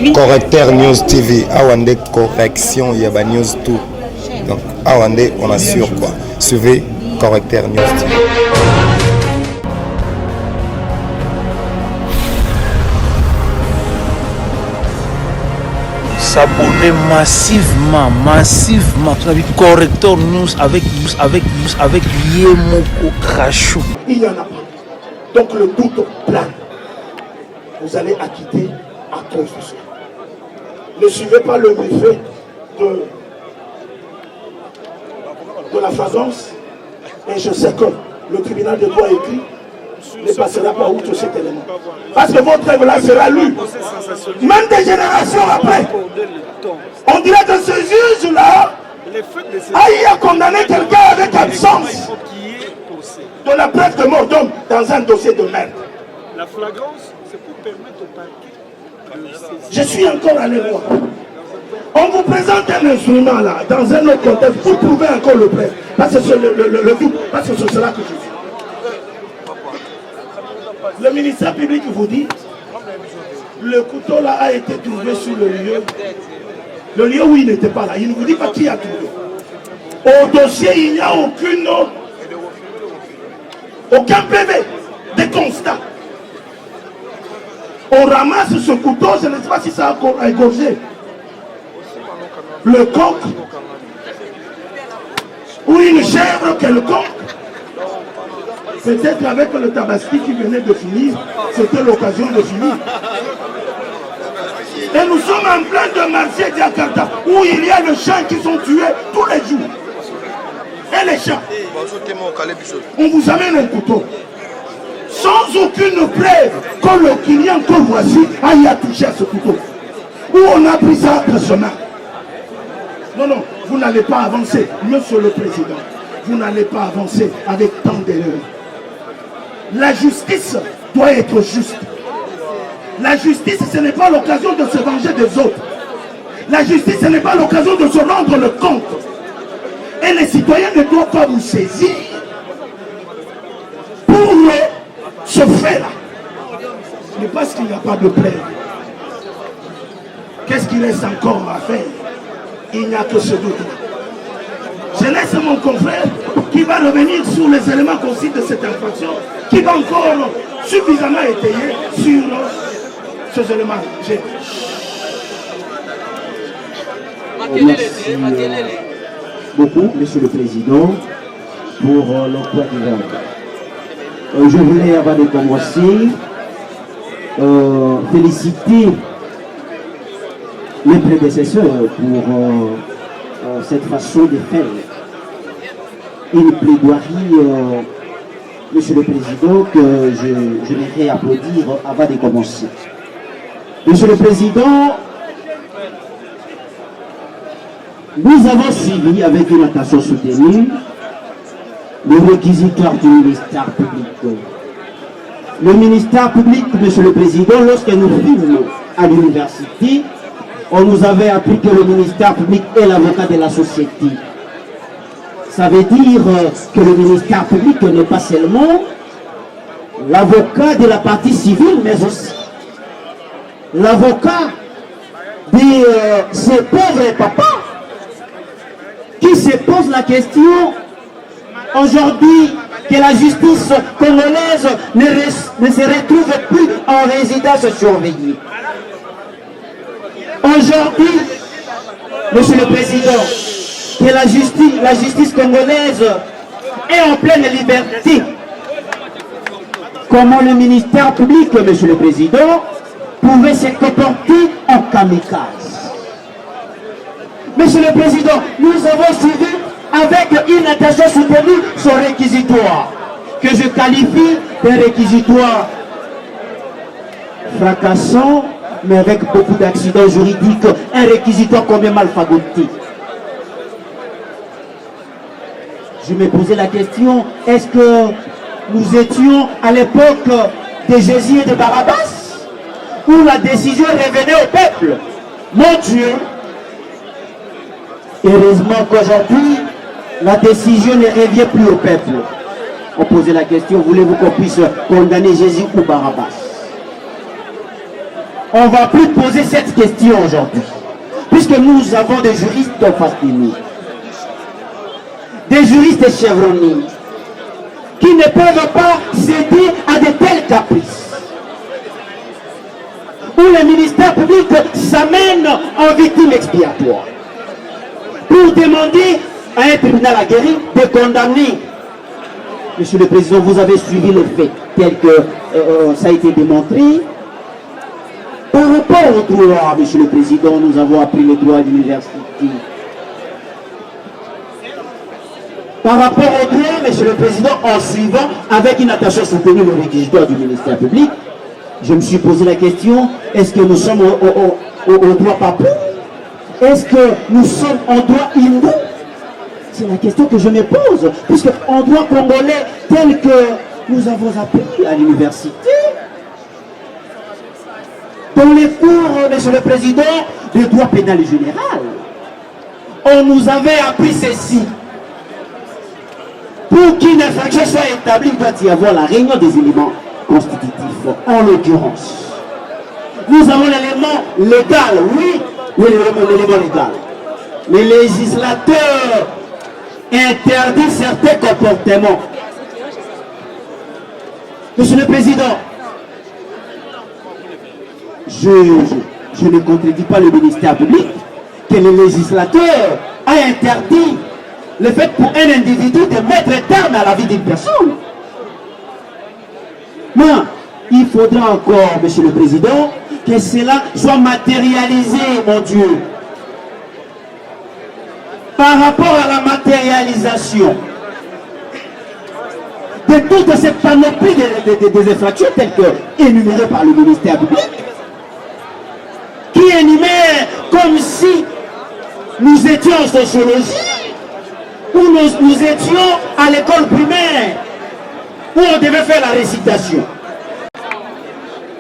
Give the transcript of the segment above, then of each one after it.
TV. Correcteur News TV. Awande correction, il y a News tout. Donc, Awande, on assure quoi. Suivez Correcteur News TV. S'abonner massivement. Correcteur News avec Yemoko Krachou. Il n'y en a pas. Donc le doute plane. Vous allez acquitter à cause de cela. Ne suivez pas le méfait de la flagrance. Et je sais que le tribunal de droit écrit ne passera pas outre cet élément. Parce que votre œuvre-là sera lue. Même des générations après. On dirait que ce juge-là a condamné quelqu'un avec absence de la preuve de mort d'homme dans un dossier de merde. La flagrance, c'est pour permettre au parquet de saisir. Je suis encore allé voir. On vous présente un instrument là, dans un autre contexte, pour prouver encore le prêtre. Parce que c'est le doute, parce que c'est cela que je suis. Le ministère public vous dit, le couteau là a été trouvé sur le lieu où il n'était pas là. Il ne vous dit pas qui a trouvé. Au dossier, il n'y a aucun PV, des constats. On ramasse ce couteau, je ne sais pas si ça a égorgé le coq ou une chèvre quelconque. Peut-être avec le tabaski qui venait de finir, c'était l'occasion de finir. Et nous sommes en plein de marché Jakarta, où il y a les chiens qui sont tués tous les jours. Et les chiens. On vous amène un couteau. Sans aucune preuve que le client que voici a touché à ce couteau. Où on a pris ça de chemin. Non, vous n'allez pas avancer, monsieur le président. Vous n'allez pas avancer avec tant d'erreurs. La justice doit être juste. La justice, ce n'est pas l'occasion de se venger des autres. La justice, ce n'est pas l'occasion de se rendre le compte. Et les citoyens ne doivent pas vous saisir pour ce fait-là. Mais parce qu'il n'y a pas de preuve. Qu'est-ce qu'il reste encore à faire? Il n'y a que ce doute-là. Je laisse mon confrère qui va revenir sur les éléments concis de cette infraction, qui va encore suffisamment étayer sur ces éléments. Merci beaucoup, Monsieur le Président, pour l'emploi du verbe. Je voulais, avant de commencer, féliciter les prédécesseurs pour cette façon de faire une plaidoirie, Monsieur le Président, que je voudrais applaudir avant de commencer. Monsieur le Président, nous avons suivi avec une attention soutenue le réquisitoire du ministère public. Le ministère public, Monsieur le Président, lorsque nous fûmes à l'université, on nous avait appris que le ministère public est l'avocat de la société. Ça veut dire que le ministère public n'est pas seulement l'avocat de la partie civile, mais aussi l'avocat de ces pauvres papas qui se posent la question aujourd'hui que la justice congolaise ne se retrouve plus en résidence surveillée. Aujourd'hui, Monsieur le Président, que la justice congolaise est en pleine liberté. Comment le ministère public, Monsieur le Président, pouvait se comporter en kamikaze? Monsieur le Président, nous avons suivi avec une attention soutenue son réquisitoire, que je qualifie de réquisitoire fracassant, mais avec beaucoup d'accidents juridiques, un réquisitoire combien mal fagoté. Je me posais la question, est-ce que nous étions à l'époque de Jésus et de Barabbas, où la décision revenait au peuple? Mon Dieu, heureusement qu'aujourd'hui, la décision ne revient plus au peuple. On posait la question, voulez-vous qu'on puisse condamner Jésus ou Barabbas? on ne va plus poser cette question aujourd'hui. Puisque nous avons des juristes en face de nous. Des juristes chevronnés qui ne peuvent pas céder à de tels caprices. Où le ministère public s'amène en victime expiatoire pour demander à un tribunal aguerri de condamner. Monsieur le Président, vous avez suivi le fait tel que ça a été démontré. Par rapport au droit, Monsieur le Président, nous avons appris le droit de l'université. Par rapport au droit, Monsieur le Président, en suivant avec une attention soutenue le réquisitoire du ministère public, je me suis posé la question, est-ce que nous sommes au droit papou? Est-ce que nous sommes en droit hindou? C'est la question que je me pose, puisque en droit congolais tel que nous avons appris à l'université, dans les cours, Monsieur le Président, de droit pénal général, on nous avait appris ceci. Pour qu'une infraction soit établie, il doit y avoir la réunion des éléments constitutifs. En l'occurrence, nous avons l'élément légal, oui, l'élément légal. Le législateur interdit certains comportements. Monsieur le Président, je ne contredis pas le ministère public que le législateur a interdit le fait pour un individu de mettre terme à la vie d'une personne. Mais il faudra encore, Monsieur le Président, que cela soit matérialisé, mon Dieu. Par rapport à la matérialisation de toute cette panoplie des infractions telles que énumérées par le ministère public, qui énumère comme si nous étions en sociologie, où nous étions à l'école primaire, où on devait faire la récitation.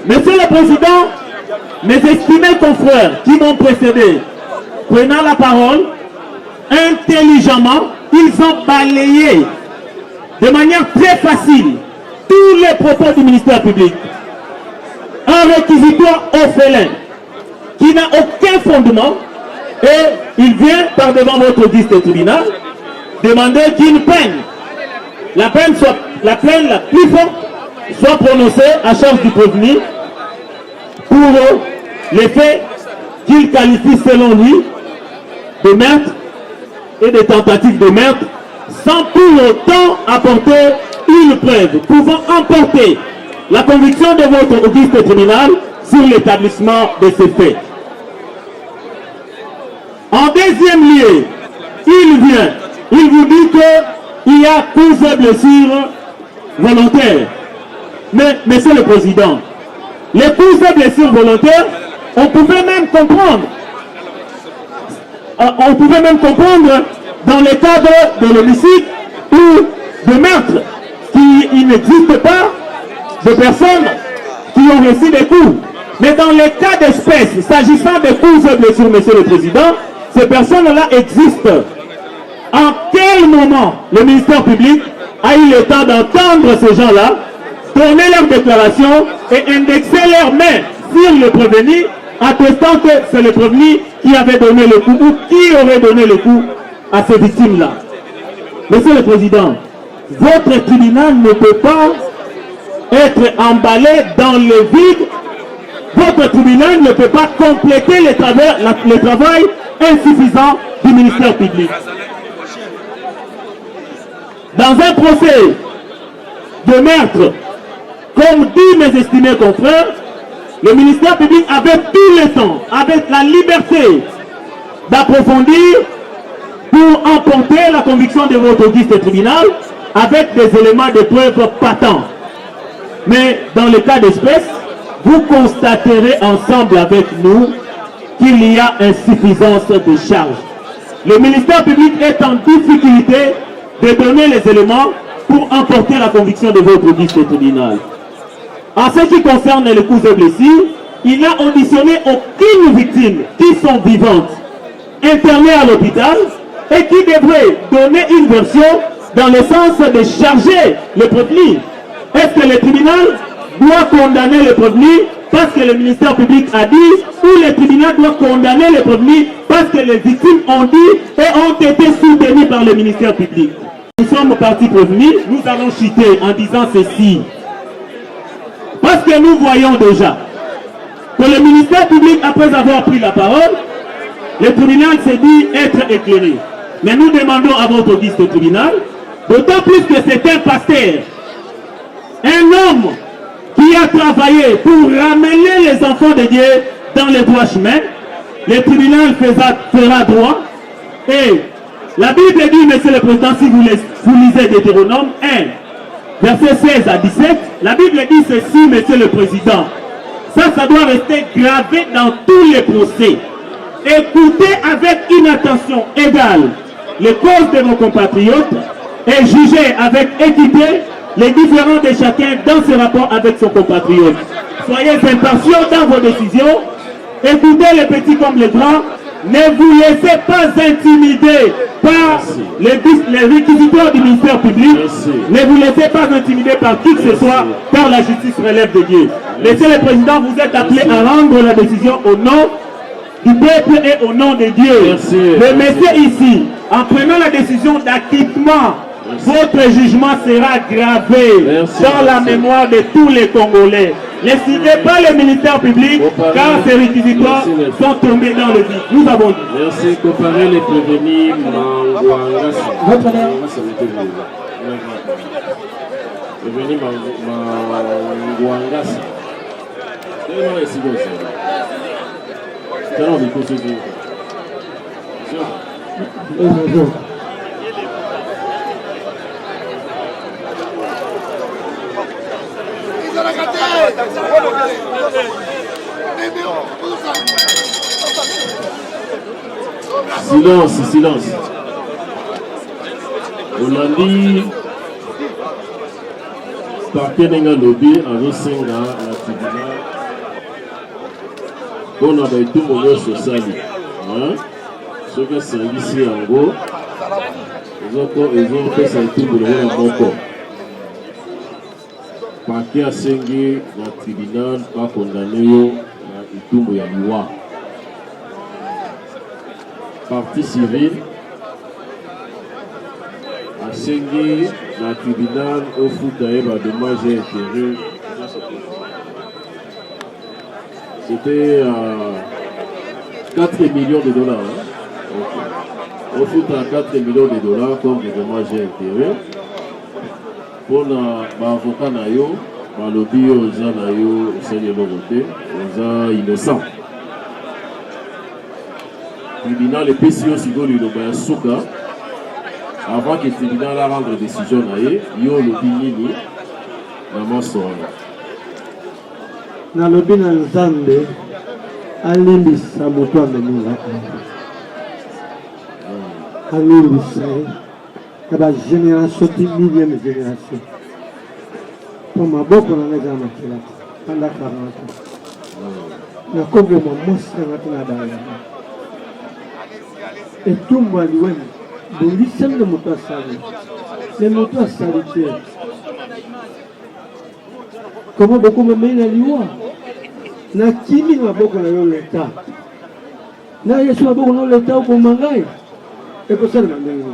Monsieur le Président, mes estimés confrères qui m'ont précédé, prenant la parole, intelligemment, ils ont balayé de manière très facile tous les propos du ministère public. Un réquisitoire orphelin qui n'a aucun fondement et il vient par devant votre auguste tribunal demander qu'une peine, la peine la plus forte soit prononcée à charge du prévenu pour les faits qu'il qualifie selon lui de meurtre et de tentatives de meurtre, sans pour autant apporter une preuve pouvant emporter la conviction de votre auguste tribunal sur l'établissement de ces faits. En deuxième lieu, il vous dit qu'il y a cause et blessures volontaires. Mais, Monsieur le Président, les causes et blessures volontaires, on pouvait même comprendre dans le cadre de l'homicide ou de meurtre, qu'il n'existe pas de personnes qui ont reçu des coups. Mais dans les cas d'espèce, s'agissant des causes et blessures, Monsieur le Président, ces personnes-là existent. En quel moment le ministère public a eu le temps d'entendre ces gens-là, donner leur déclaration et indexer leurs mains sur le prévenu, attestant que c'est le prévenu qui avait donné le coup ou qui aurait donné le coup à ces victimes-là? Monsieur le Président, votre tribunal ne peut pas être emballé dans le vide. Votre tribunal ne peut pas compléter le travail insuffisant du ministère public. Dans un procès de meurtre, comme dit mes estimés confrères, le ministère public avait tout le temps, avec la liberté d'approfondir pour emporter la conviction de votre auguste tribunal avec des éléments de preuve patents. Mais dans le cas d'espèce, vous constaterez ensemble avec nous qu'il y a insuffisance de charge. Le ministère public est en difficulté de donner les éléments pour emporter la conviction de votre auguste tribunal. En ce qui concerne les coups et blessures, il n'a auditionné aucune victime qui sont vivantes, internées à l'hôpital et qui devraient donner une version dans le sens de charger le prévenu. Est-ce que le tribunal doit condamner le prévenu parce que le ministère public a dit, ou le tribunal doit condamner les prévenus parce que les victimes ont dit et ont été soutenues par le ministère public. Nous sommes partis prévenus, nous allons chuter en disant ceci. Parce que nous voyons déjà que le ministère public, après avoir pris la parole, le tribunal s'est dit être éclairé. Mais nous demandons à votre guise de tribunal, d'autant plus que c'est un pasteur, un homme qui a travaillé pour ramener les enfants de Dieu dans les droits chemins. Le tribunal fera droit. Et la Bible dit, Monsieur le Président, si vous lisez Deutéronome 1, verset 16 à 17, la Bible dit ceci, Monsieur le Président. Ça doit rester gravé dans tous les procès. Écoutez avec une attention égale les causes de nos compatriotes et jugez avec équité les différends de chacun dans ce rapport avec son compatriote. Soyez impartiaux dans vos décisions. Écoutez les petits comme les grands. Ne vous laissez pas intimider par les réquisiteurs du ministère public. Ne vous laissez pas intimider par qui que ce soit, car la justice relève de Dieu. Monsieur le Président, vous êtes appelé à rendre la décision au nom du peuple et au nom de Dieu. Le monsieur ici, en prenant la décision d'acquittement, votre jugement sera gravé dans la mémoire de tous les Congolais. Ne suivez pas le ministère public, car ces réquisitoires sont tombés dans le vide. Nous avons dit. Merci. Comparer les prévenus Mangouangas. Prévenus Mangouangas. Silence. Olandi parquet nenga lobby azosenga na tribunal mpona baitumbu nyonso osali soki asangisi yango ezopesa etumbu longo na moko. Parquet asengi na tribunal bakondane yo na etumbu ya liwa. Partie civile asengi na tribunal ofuta ye badommage et intérêt. C'était 4 millions de dollars. Okay. Ofuta 4 millions de dollars comme des dommages et intérêts. Pour l'avocat na yo, balobi oza na yo osali eloko te, oza innocent. Tribunal epesi yo sikoyo liloba ya suka avant que tribunal a rendre décision na ye, yo olobi nini na maso wana. Nalobi na Nzambe alimbisa moto ameninga alimbisa na bagénération ti millième génération po maboko na ngai ya makila pendant 40 ans nakoboma mwasi nanga te na dala etumbu aliwemi bongisami le moto asali le moto asali te comment bokomemei na liwa nakimi na maboko na yo leta na yesu maboko na yo leta okoma ngai ekosalema ndenge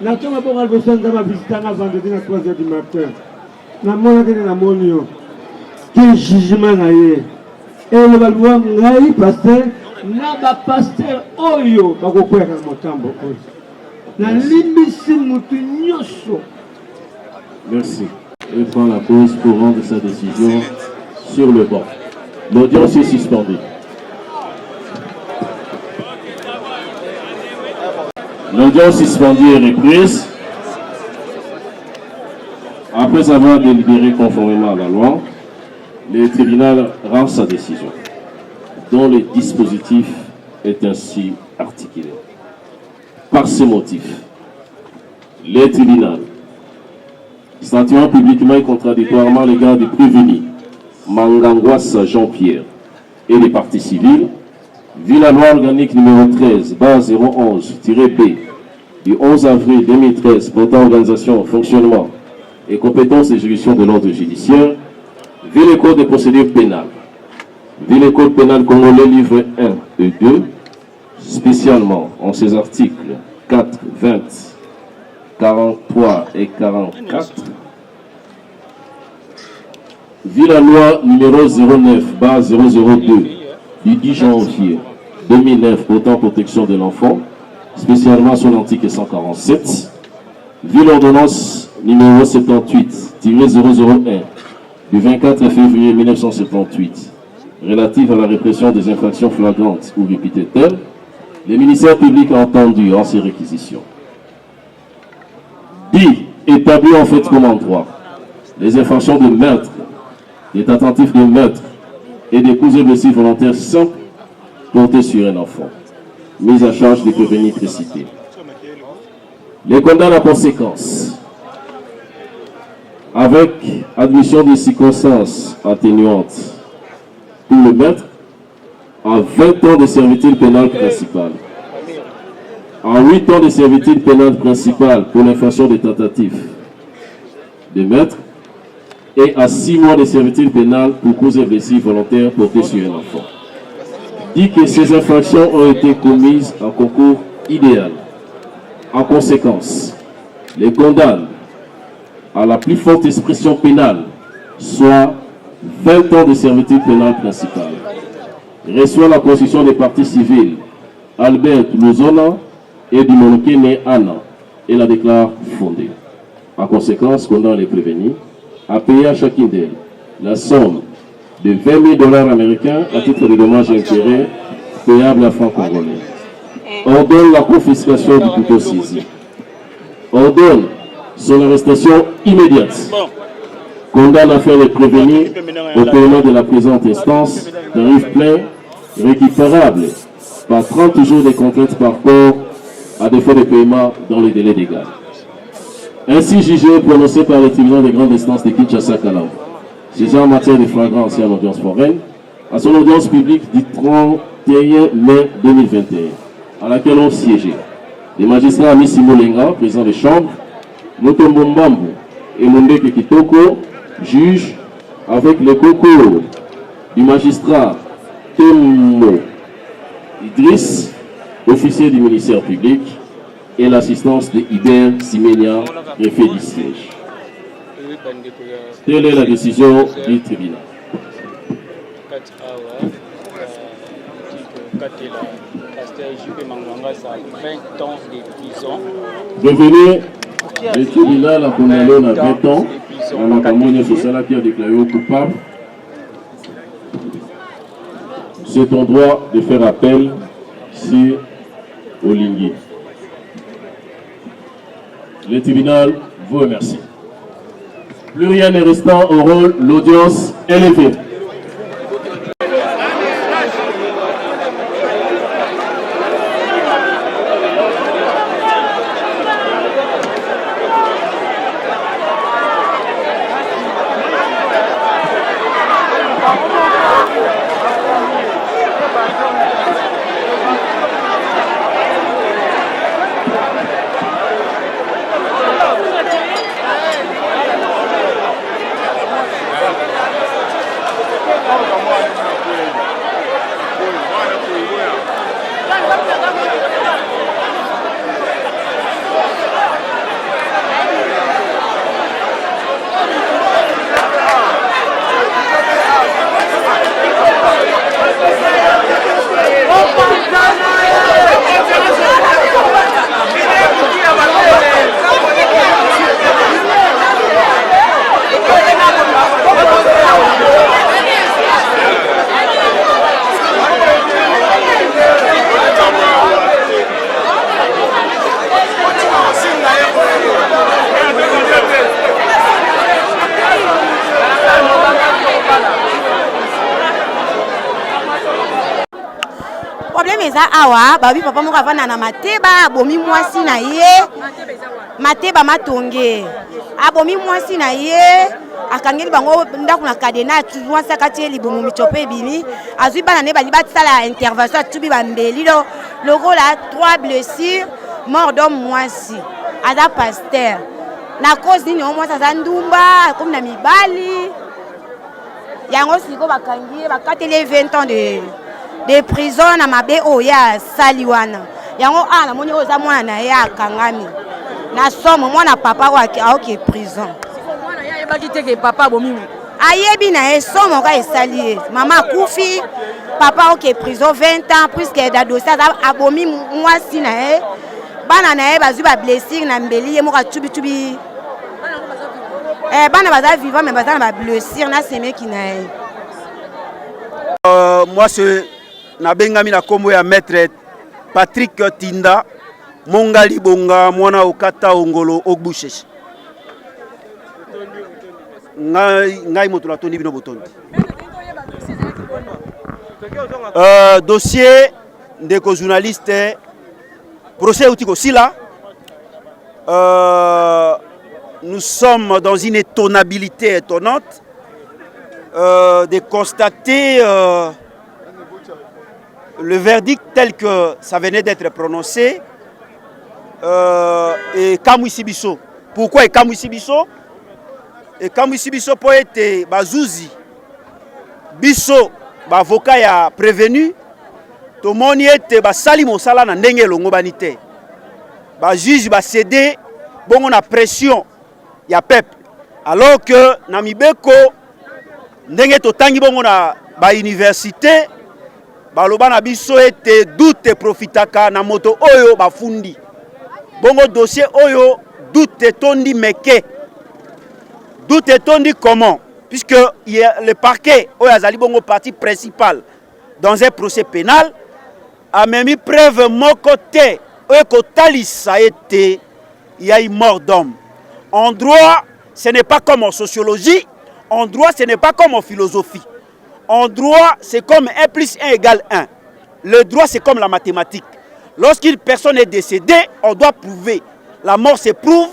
nato maboko alibosa nzambe avisitanga vendredi na 3h du matin namonaki nde namoni yo ke jugement na ye eloba liwa ngai paster na bapaster oyo bakokweyaka na motambo oyo nalimbisi motu nyonso. Merci. Il prend la pause pour rendre sa décision sur le banc. L'audience est suspendue. L'audience suspendue est reprise. Après avoir délibéré conformément à la loi, le tribunal rend sa décision, dont le dispositif est ainsi articulé. Par ces motifs, le tribunal, statuant publiquement et contradictoirement à l'égard du prévenu Mangangouassa Jean-Pierre et des parties civiles, vu la loi organique numéro 13, base 011-B du 11 avril 2013 portant organisation, fonctionnement et compétences des juridictions de l'ordre judiciaire, vu le code de procédure pénale, Vu le Code pénal congolais, livre 1 et 2, spécialement en ses articles 4, 20, 43 et 44, vu la loi numéro 09/002 du 10 janvier 2009 portant protection de l'enfant, spécialement sur l'article 147, vu l'ordonnance numéro 78-001 du 24 février 1978 relative à la répression des infractions flagrantes ou répétées, le ministère public a entendu en ces réquisitions. Dit, établi en fait comme en droit, les infractions de meurtre, des tentatives de meurtre et des coups et blessures volontaires simples portés sur un enfant, mise à charge des prévenus précités. Les condamne à conséquence, avec admission des circonstances atténuantes pour le meurtre, à 20 ans de servitude pénale principale, à 8 ans de servitude pénale principale pour l'infraction des tentatives de meurtre, et à 6 mois de servitude pénale pour cause et blessures volontaires portées sur un enfant. Dit que ces infractions ont été commises en concours idéal. En conséquence, les condamne à la plus forte expression pénale, soit 20 ans de servitude pénale principale. Reçoit la constitution des parties civiles Albert Luzona et du Monokene Anna et la déclare fondée. En conséquence, condamne les prévenus à payer à chacune d'elles la somme de $20 000 américains à titre de dommages et intérêts payable à francs congolais. Ordonne la confiscation du couteau saisi. Ordonne son arrestation immédiate. Condamne à faire les prévenus au paiement de la présente instance, tarif plein, récupérable par 30 jours de contrainte par corps à défaut de paiement dans le délai légal. Ainsi jugé prononcé par le tribunal de grande instance de Kinshasa-Kalamba, jugé en matière de flagrance et en audience foraine, à son audience publique du 31 mai 2021, à laquelle ont siégé les magistrats Amissi Molenga, président de chambre, Mutombo Mbambu et Mondeke Kitoko, juge, avec le concours du magistrat Kemo Idriss, officier du ministère public, et l'assistance de Iber Simenia, préfet du siège. Telle est la décision du tribunal. Devenu, le tribunal a condamné à 20 ans à Makamone Sosala qui a déclaré coupable. C'est ton droit de faire appel si Olingi. Le tribunal vous remercie. Plus rien n'est restant au rôle, l'audience est levée. Awa babi papa moko avana na mateba abomi mwasi na ye mateba matonge abomi mwasi na ye akangeli bango ndako na kadena mwasi akati libumu michope bimi azwi bana ne bali batsala intervention tubi bambeli lokola 3 blessures mort d'homme mwasi ada pasteur na cause nini mwasi aza ndumba comme na mibali yango siko bakangi bakateli 20 ans de prison na mabe oya sali wana yango na moni oza mwana na ye akangami na somo mwana papa wake aoke prison mwana ya yebaki te ke papa bomi ayebi na ye somo ka esali ye mama akufi papa oke prison 20 ans puisque da dossier abomi mwasi na ye bana na ye bazwi ba blessure na mbeli ye moka tubi bana baza vivant mais baza na ba blessure na semeki na ye. Moi c'est nabengami na kombo ya maître Patrick Tinda Mongali Bonga mwana okata ongolo ogbusheshi ngai moto la toni bino botondi dossier ndeko journaliste procès outiko sila nous sommes dans une étonnabilité étonnante de constater le verdict tel que ça venait d'être prononcé et Kamwisi Biso. Pourquoi et Kamwisi Biso? Et Kamwisi Biso pour être Bazouzi Biso, avocat ya prévenu, tout le monde était basali mosala na ndenge longo banité. Ba juge ba cédé bon on a pression ya peuple. Alors que na mibeko ndenge to tangi bon on a ba université baloba na biso ete doute profitaka na moto oyo bafundi bongo dossier oyo doute tondi meke doute tondi comment puisque le parquet oyo azali bongo partie principale dans un procès pénal a même preuve moko te oyo kotalisa ete il y a une mort d'homme. En droit ce n'est pas comme en sociologie, en droit ce n'est pas comme en philosophie. En droit, c'est comme 1 plus 1 égale 1. Le droit, c'est comme la mathématique. Lorsqu'une personne est décédée, on doit prouver. La mort se prouve,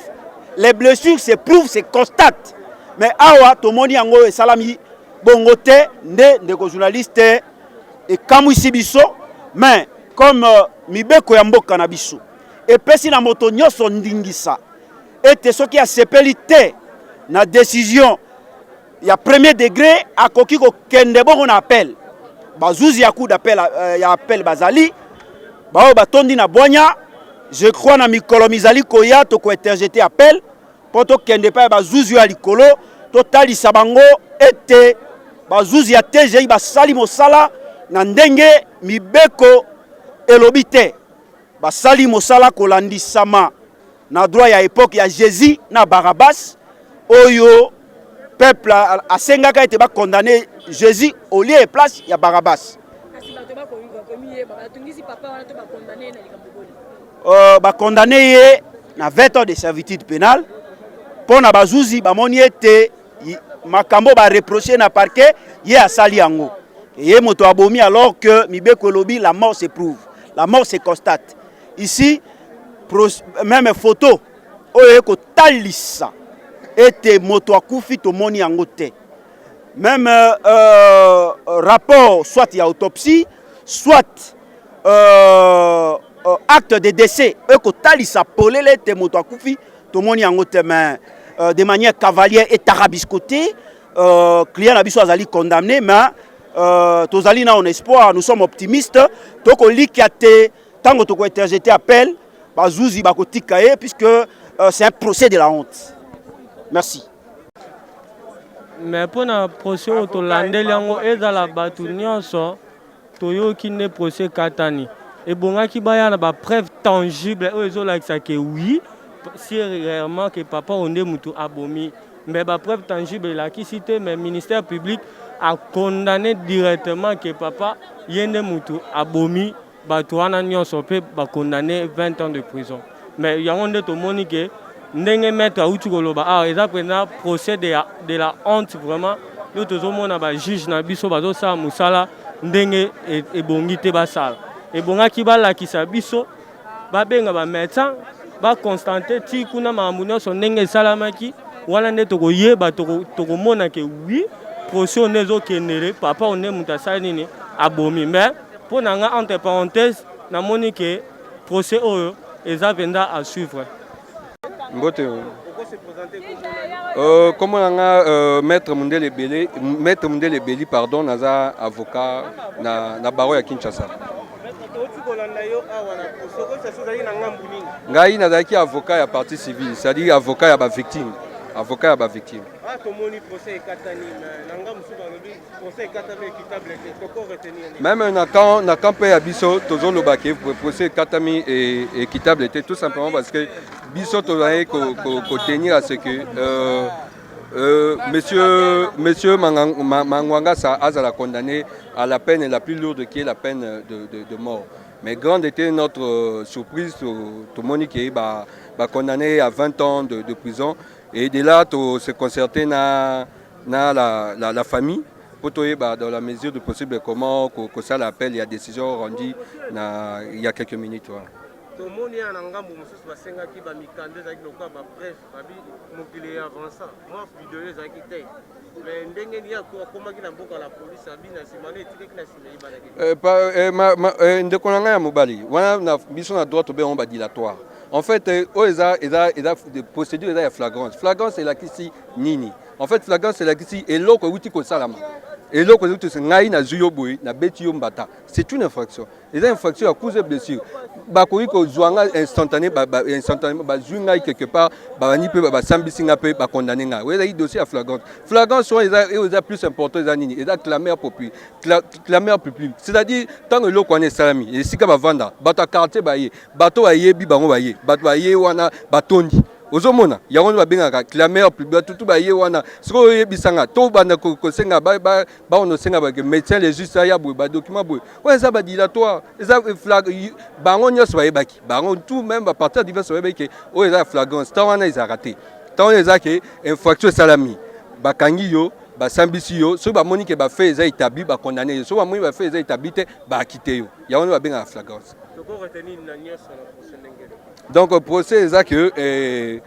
les blessures se prouvent, se constatent. Mais awa, tout le monde est salami, bongote, ndeko journaliste, et Kamwisi Biso, mais comme Mibeko Yamboka na biso. Et puis si la moto nyoso ndingisa, et ce qui a sepelité, na décision, il y a premier degré à Kokiko Kendebo on appelle Bazouzi ya coup d'appel ya appel Bazali bao batondi na bonya je crois na mikolo mizali koya to ko interjeter appel poto kende pa Bazouzi ya likolo to tali sabango ete Bazouzi ya TGI basali mosala na ndenge mibeko elobite basali mosala kolandi sama na droit ya époque ya Jésus na Barabas oyo peuple a sengaka été condamné Jésus au lieu et place ya Barabas. Condamné na 20 ans de servitude pénale pour na bazouzi bamoni ete makambo ba reprocher na parquet ye asali yango. Ye moto abomi alors que mibeko lobi la mort se prouve, la mort se constate. Ici même photo oyo ko talisa était moto akufi to moni yango te. Même rapport soit il y a autopsie, soit acte de décès eko talisa polele te moto akufi to moni yango te mais de manière cavalière et tarabiscoté client na biso azali condamné mais tozali na on espoir, nous sommes optimistes toko likiate tango toko interjeter appel bazouzi bakotika ye puisque c'est un procès de la honte. Merci. Mais pour le procès, to landeli yango ezala batu nyonso toyoki ne procès katani. Et bongaki baya na ba preuve tangible o ezolakisa que oui, si réellement que papa onde mutu abomi. Mais ba preuve tangible la qui cité mais ministère public a condamné directement que papa yende mutu abomi batu wana nyonso pe ba condamné 20 ans de prison. Mais yango nde to moni que ndenge maître auti koloba ah eza prena procès de la honte vraiment nous tous mona ba juge na biso bazo sa musala ndenge ebongi te basala ebongaki balakisa biso babenga ba médecin ba constater ti kuna mamuno so ndenge salamaki wana nde tokoyeba tokomona ke oui procès on ezo kenele papa on est mutasala nini abomi mais pour nanga entre parenthèses na moni ke procès oyo eza venda à suivre. Mbote. Comment on a Maître Mundele Beli, pardon, naza avocat na baro ya Kinshasa. Ngai nazaki avocat ya partie civile, c'est-à-dire avocat ya ba victime. Avocat ya ba victime. Même na camp ya biso tozo lobake procès katami et équitable était tout simplement parce que biso tozaye ko tenir à ce que monsieur Mangwanga ça a condamné à la peine la plus lourde qui est la peine de mort. Mais grande était notre surprise, tout le monde qui est condamné à 20 ans de prison. Et de là, tout se concerter dans la famille pour dans la mesure du possible comment que ça l'appelle, il y a décision rendue il y a quelques minutes. Voilà. En fait, il y a des procédures de flagrance. Flagrance, c'est la qui nini. En fait, flagrance, c'est la qui est l'eau que vous salama. Et l'eau que vous avez na zuyo boy na beti mbata. C'est une infraction. Les infractions à cause de blessure. Bakoi ko zuanga instantané zunga quelque part ni peut sambisi nga peut condamner nga. Oui, il dossier à flagrance. Flagrance sont les plus important les nini. Et clameur public. C'est-à-dire tant que l'eau connaît salami. Et si ka ba vanda, bata quartier baye, bato aye bi bango baye, bato aye wana batondi. Ozomona yango babengaka clameur public tout baye wana siko yebisanga to banda ko senga ba ono senga ba médecin légiste ya boy ba document boy ouais ça ba dilatoire ça flag bango nyos ba yebaki bango tout même à partir de divers yebaki o eza flagrance tant wana ils a raté tant eza ke infraction salami ba kangi yo ba sambisi yo so ba moni ke ba fait eza établi ba condamné so ba moni ba fait eza établi te ba quitter yo yango babengaka flagrance. Donc, le procès est que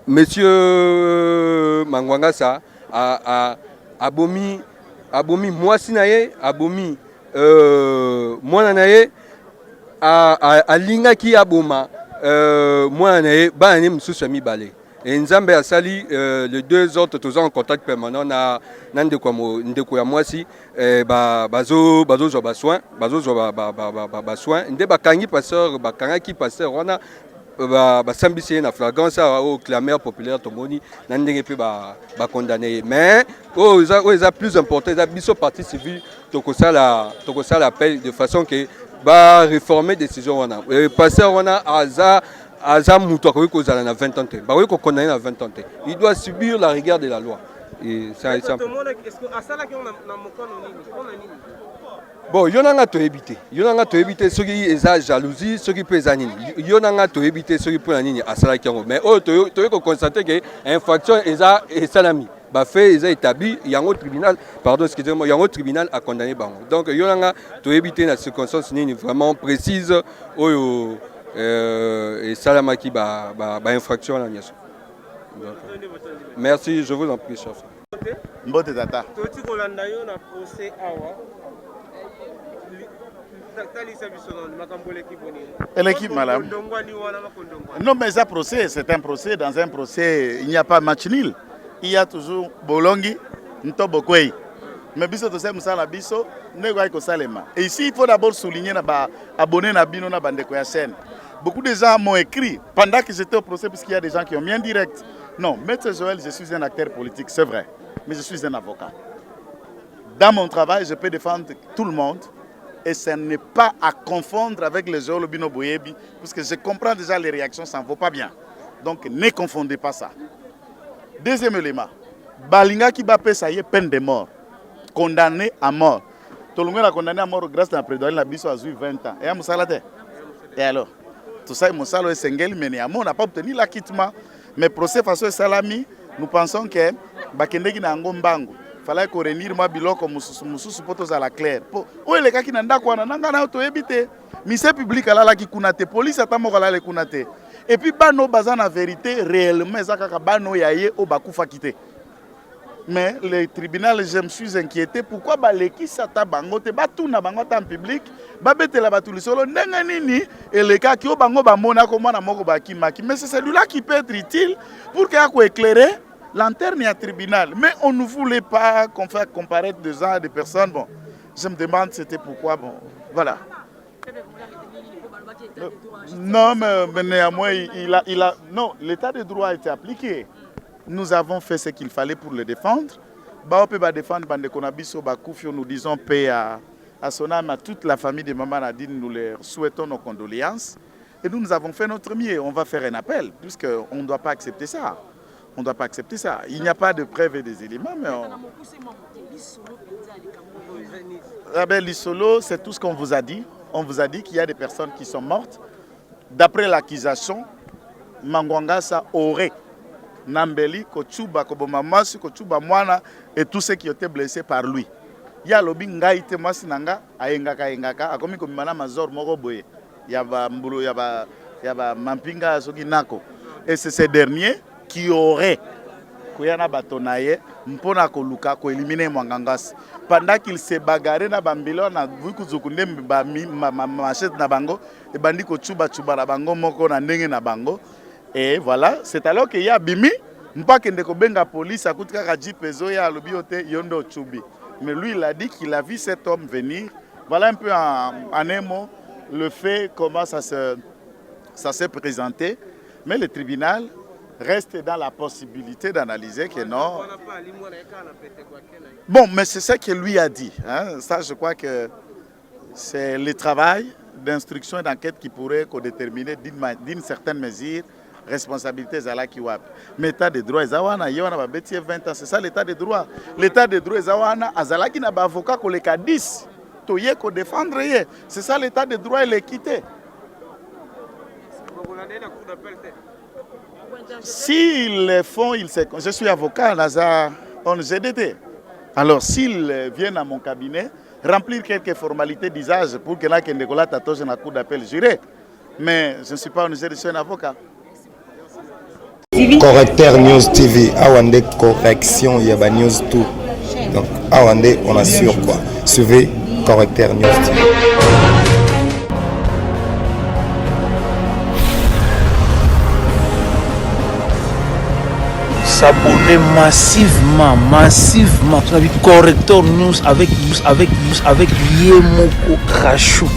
monsieur Mangwanga ça a abomi moi sinaye abomi moi naye a linga ki aboma moi naye ba ne msusu mi balé. Et Nzambe a sali les deux autres tous en contact permanent na ndeko ya mwasi bazo ba soin soin nde bakangi passeur bakangaki passeur wana sambisi na flagrance au clameur populaire tomoni na ndenge pe ba condamné mais eza plus important eza biso partie civile tokosala appel de façon que ba réformer décision wana passeur wana aza mutu akoki kozala na 20 ans te bakoki kokondamné na 20 ans te il doit subir la rigueur de la loi et ça est simple. Bon, il y a to éviter ceux qui ont jalousie, ceux qui peuvent nini. Il y a to éviter ceux qui peuvent nini à cela qui ont. Mais tu peux constater que l'infraction est salami. Bah fait ils ont établi, il y a un tribunal, pardon excusez-moi, il y a un tribunal à condamner bango. Donc il y a to éviter la circonstance nini vraiment précise et salamaki ba infraction là. Merci, je vous en prie chef. Mbote tata. L'équipe, madame. Non, mais ça procès, c'est un procès. Dans un procès, il n'y a pas match nul. Il y a toujours Bolongi, Ntobokwei. Mais biso to c'est musala biso, nego ko salema. Et ici, il faut d'abord souligner na abonné na bino na bandeko ya chaîne. Beaucoup de gens m'ont écrit pendant que j'étais au procès, puisqu'il y a des gens qui ont mis en direct. Non, Maître Joël, je suis un acteur politique, c'est vrai, mais je suis un avocat. Dans mon travail, je peux défendre tout le monde. Et ce n'est pas à confondre avec les Joël Obino Boyebi, parce que je comprends déjà les réactions, ça ne vaut pas bien. Donc ne confondez pas ça. Deuxième élément, Balinga qui Bape, ça y est, peine de mort. Condamné à mort. Tout le monde a condamné à mort grâce à la présidence de la BISO à 20 ans. Et à Moussalate. Et alors, tout ça, Moussalo et Sengel, mais on n'a pas obtenu l'acquittement. Mais procès face au Salami, nous pensons que Bakendegi na Ngombango. Il fallait qu'on réunisse moi biloko mususu potos à la claire. Où est le cas qui n'a pas quoi n'a auto éviter. Mise public à la qui kunate police à tamoko la kunate. Et puis bano bazan la vérité réellement ça kaka bano yaye au bakufa quitté. Mais le tribunal je me suis inquiété pourquoi ba leki sata bango te ba tout na bango en public ba betela ba tout solo ndenga nini et le cas qui au bango ba mona ko mona moko ba kimaki mais c'est celui-là qui peut être utile pour qu'il a éclairer Lanterne à tribunal. Mais on ne voulait pas qu'on fasse comparaître des gens à des personnes. Bon, je me demande c'était pourquoi. Bon, voilà. Non, mais néanmoins, non, l'état de droit a été appliqué. Nous avons fait ce qu'il fallait pour le défendre. On peut défendre Bandekonabiso, nous disons paix à son âme, à toute la famille de Maman Nadine. Nous leur souhaitons nos condoléances. Et nous avons fait notre mieux. On va faire un appel, puisqu'on ne doit pas accepter ça. On ne doit pas accepter ça. Il n'y a pas de preuves et des éléments, mais l'Isolo, c'est tout ce qu'on vous a dit. On vous a dit qu'il y a des personnes qui sont mortes. D'après l'accusation, Mangwangasa aurait Nambeli, Kochuba, Kobomamasu, Kochuba Mwana et tous ceux qui ont été blessés par lui. Il y a l'obi Ngaïte Masinanga, Aengaka, Akomi Komimana Mazor Moroboye, Yaba Mbulu, Yaba Mampinga Soginako. Et c'est ces derniers qui auraient Koyana Batonaye, Mpona Koluka, ko éliminer Mwangangas. Pendant qu'il se bagarrait na Bambilo, na Vukuzukunde machette na bango, et bandi ko chuba na bango moko na ndenge na bango. Et voilà, c'est alors qu'il y a Bimi, Mpaka ndeko benga police, à kutika kaji peso ya lobiote yondo chubi. Mais lui, il a dit qu'il a vu cet homme venir. Voilà un peu en un mot le fait, comment ça s'est présenté. Mais le tribunal reste dans la possibilité d'analyser que non. Bon, mais c'est ce que lui a dit. Hein. Ça, je crois que c'est le travail d'instruction et d'enquête qui pourrait déterminer d'une certaine mesure responsabilité Zala Kiwab. Mais l'état de droit, c'est ça l'état de droit. L'état de droit, Azala qui n'a pas avocat qu'on les 10. Toye qu'on défendre. C'est ça l'état de droit et l'équité. S'ils le font, je suis avocat en GDT. Alors s'ils viennent à mon cabinet, remplir quelques formalités d'usage pour que là, Kendekola Tato, j'ai un coup d'appel juré. Mais je ne suis pas je suis un avocat. Correcteur News TV, Awande correction, Yaba News tout. Donc Awande, on assure quoi. Suivez Correcteur News TV. S'abonner massivement. Correcteur News avec Yemoko Krachou.